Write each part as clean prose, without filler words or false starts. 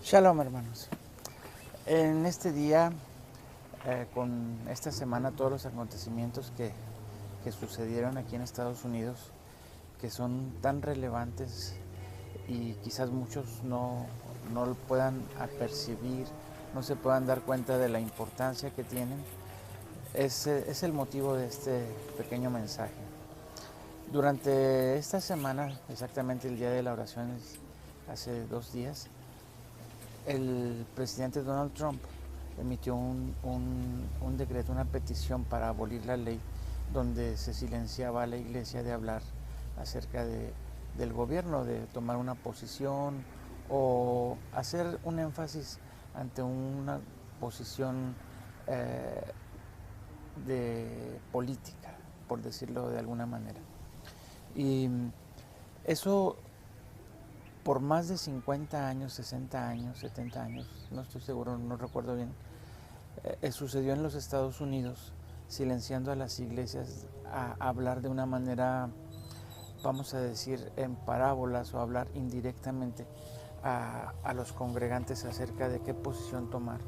Shalom, hermanos. En este día, con esta semana, todos los acontecimientos que sucedieron aquí en Estados Unidos, que son tan relevantes y quizás muchos no lo puedan apercibir, no se puedan dar cuenta de la importancia que tienen, es el motivo de este pequeño mensaje. Durante esta semana, exactamente el día de la oración, hace 2 días, el presidente Donald Trump emitió un decreto, una petición para abolir la ley donde se silenciaba a la iglesia de hablar acerca del gobierno, de tomar una posición o hacer un énfasis ante una posición eh, de política, por decirlo de alguna manera. Y eso por más de 50 años, 60 años, 70 años, no estoy seguro, no recuerdo bien, sucedió en los Estados Unidos, silenciando a las iglesias a hablar de una manera, vamos a decir, en parábolas o hablar indirectamente a los congregantes acerca de qué posición tomar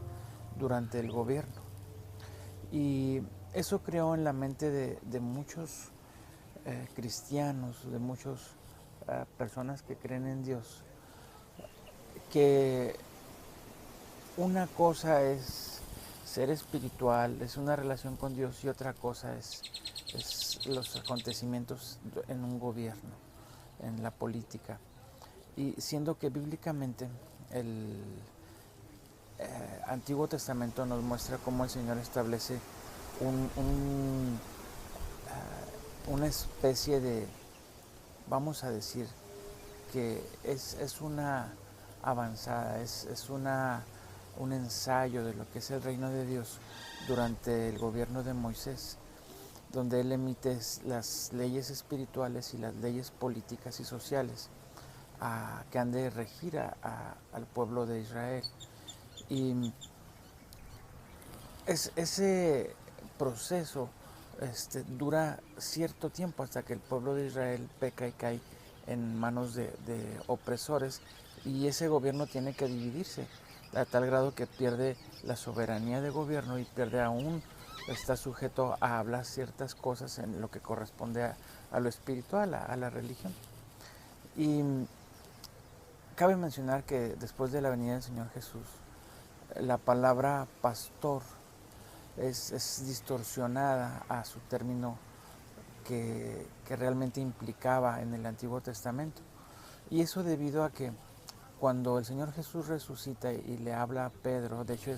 durante el gobierno. Y eso creó en la mente de muchos cristianos, de muchas personas que creen en Dios, que una cosa es ser espiritual, es una relación con Dios, y otra cosa es los acontecimientos en un gobierno, en la política. Y siendo que bíblicamente el Antiguo Testamento nos muestra cómo el Señor establece una especie de, vamos a decir, que es una avanzada, es un ensayo de lo que es el reino de Dios durante el gobierno de Moisés, donde él emite las leyes espirituales y las leyes políticas y sociales que han de regir al pueblo de Israel. Y ese proceso dura cierto tiempo hasta que el pueblo de Israel peca y cae en manos de opresores, y ese gobierno tiene que dividirse a tal grado que pierde la soberanía de gobierno y pierde aún, está sujeto a hablar ciertas cosas en lo que corresponde a lo espiritual, a la religión. Y cabe mencionar que después de la venida del Señor Jesús, la palabra pastor es distorsionada a su término que realmente implicaba en el Antiguo Testamento. Y eso debido a que cuando el Señor Jesús resucita y le habla a Pedro, de hecho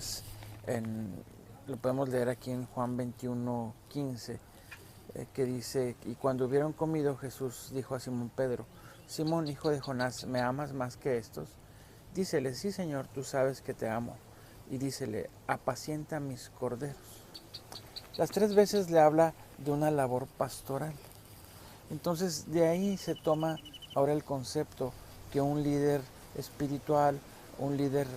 lo podemos leer aquí en Juan 21:15, que dice: y cuando hubieron comido, Jesús dijo a Simón Pedro: Simón, hijo de Jonás, ¿me amas más que estos? Dícele: sí, Señor, tú sabes que te amo. Y dícele: apacienta mis corderos. Las 3 veces le habla de una labor pastoral. Entonces de ahí se toma ahora el concepto que un líder espiritual, un líder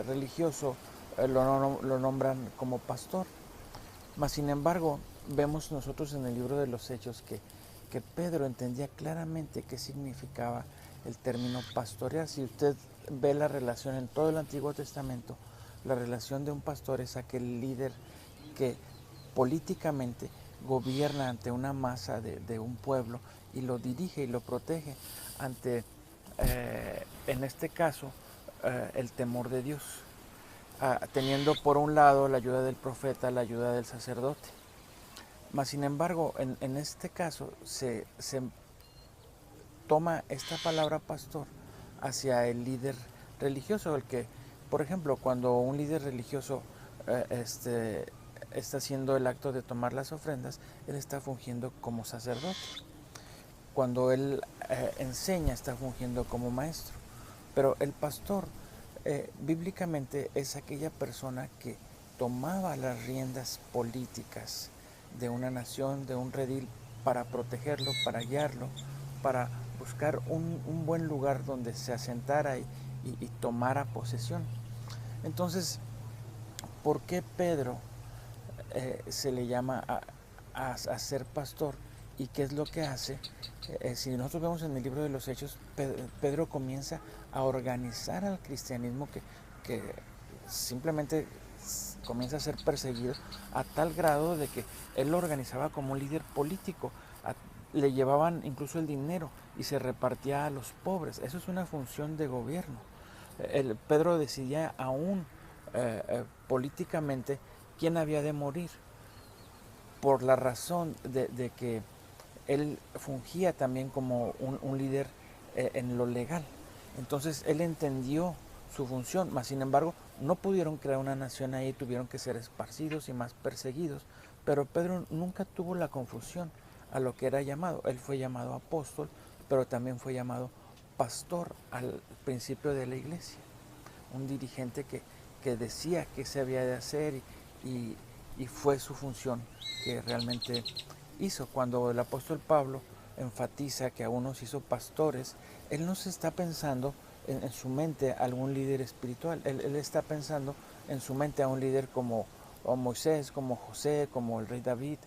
religioso, lo nombran como pastor. Mas sin embargo, vemos nosotros en el libro de los Hechos que Pedro entendía claramente qué significaba el término pastorear. Si usted ve la relación en todo el Antiguo Testamento, la relación de un pastor es aquel líder que políticamente gobierna ante una masa de un pueblo y lo dirige y lo protege ante, en este caso, el temor de Dios, teniendo por un lado la ayuda del profeta, la ayuda del sacerdote. Mas sin embargo, en este caso se toma esta palabra pastor hacia el líder religioso, el que, por ejemplo, cuando un líder religioso está haciendo el acto de tomar las ofrendas, él está fungiendo como sacerdote. Cuando él enseña, está fungiendo como maestro. Pero el pastor, bíblicamente, es aquella persona que tomaba las riendas políticas de una nación, de un redil, para protegerlo, para guiarlo, para buscar un buen lugar donde se asentara y tomara posesión. Entonces, ¿por qué Pedro se le llama a ser pastor ¿Y qué es lo que hace? Si nosotros vemos en el libro de los Hechos, Pedro comienza a organizar al cristianismo que simplemente comienza a ser perseguido a tal grado de que él lo organizaba como un líder político. Le llevaban incluso el dinero y se repartía a los pobres. Eso es una función de gobierno. Pedro decidía aún políticamente quién había de morir, por la razón de que él fungía también como un líder en lo legal. Entonces él entendió su función, mas sin embargo no pudieron crear una nación ahí, tuvieron que ser esparcidos y más perseguidos. Pero Pedro nunca tuvo la confusión a lo que era llamado. Él fue llamado apóstol, pero también fue llamado pastor al principio de la iglesia. Un dirigente que decía qué se había de hacer y fue su función que realmente hizo. Cuando el apóstol Pablo enfatiza que a unos hizo pastores, él no se está pensando en su mente a algún líder espiritual, él está pensando en su mente a un líder como Moisés, como José, como el rey David,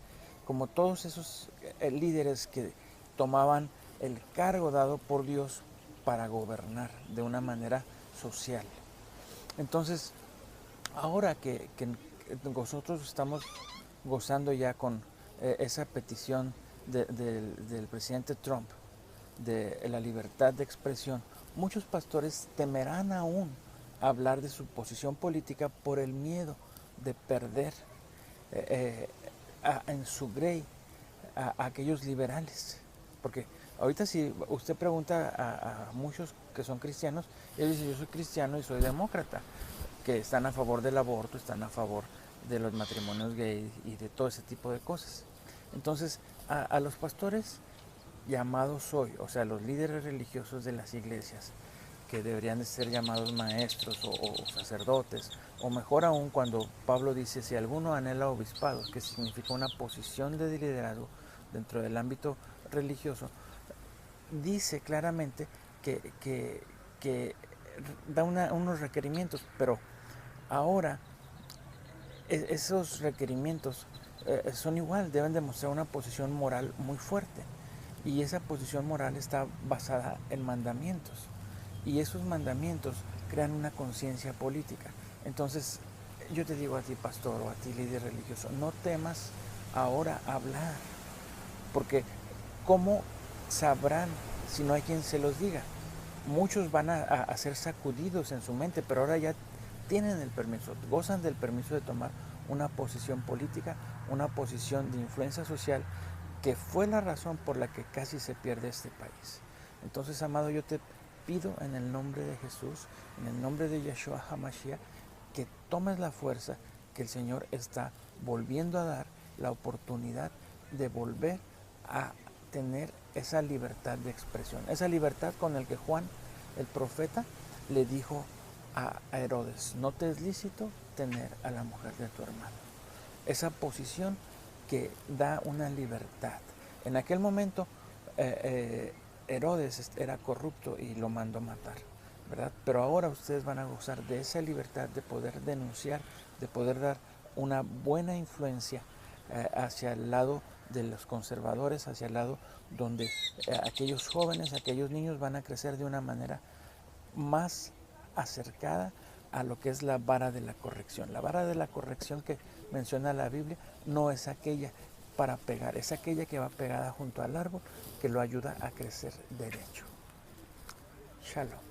como todos esos líderes que tomaban el cargo dado por Dios para gobernar de una manera social. Entonces, ahora que nosotros estamos gozando ya con esa petición del presidente Trump de la libertad de expresión, muchos pastores temerán aún hablar de su posición política por el miedo de perder en su grey a aquellos liberales. Porque ahorita si usted pregunta a muchos que son cristianos, ellos dicen: yo soy cristiano y soy demócrata, que están a favor del aborto, están a favor de los matrimonios gay y de todo ese tipo de cosas. Entonces, a los pastores llamados hoy, o sea, los líderes religiosos de las iglesias, que deberían de ser llamados maestros o sacerdotes, o mejor aún cuando Pablo dice: si alguno anhela obispado, que significa una posición de liderazgo dentro del ámbito religioso, dice claramente que da unos requerimientos, pero ahora esos requerimientos son igual, deben demostrar una posición moral muy fuerte, y esa posición moral está basada en mandamientos, y esos mandamientos crean una conciencia política. Entonces yo te digo a ti, pastor, o a ti, líder religioso, no temas ahora hablar, porque ¿cómo sabrán si no hay quien se los diga? Muchos van a ser sacudidos en su mente, pero ahora ya tienen el permiso, gozan del permiso de tomar una posición política, una posición de influencia social, que fue la razón por la que casi se pierde este país. Entonces, amado, yo te pido en el nombre de Jesús, en el nombre de Yeshua HaMashiach, que tomes la fuerza que el Señor está volviendo a dar, la oportunidad de volver a tener esa libertad de expresión, esa libertad con la que Juan, el profeta, le dijo a Herodes: no te es lícito tener a la mujer de tu hermano. Esa posición que da una libertad. En aquel momento Herodes era corrupto y lo mandó matar, ¿verdad? Pero ahora ustedes van a gozar de esa libertad de poder denunciar, de poder dar una buena influencia hacia el lado de los conservadores, hacia el lado donde aquellos jóvenes, aquellos niños van a crecer de una manera más acercada a lo que es la vara de la corrección. La vara de la corrección que menciona la Biblia no es aquella para pegar, es aquella que va pegada junto al árbol, que lo ayuda a crecer derecho. Shalom.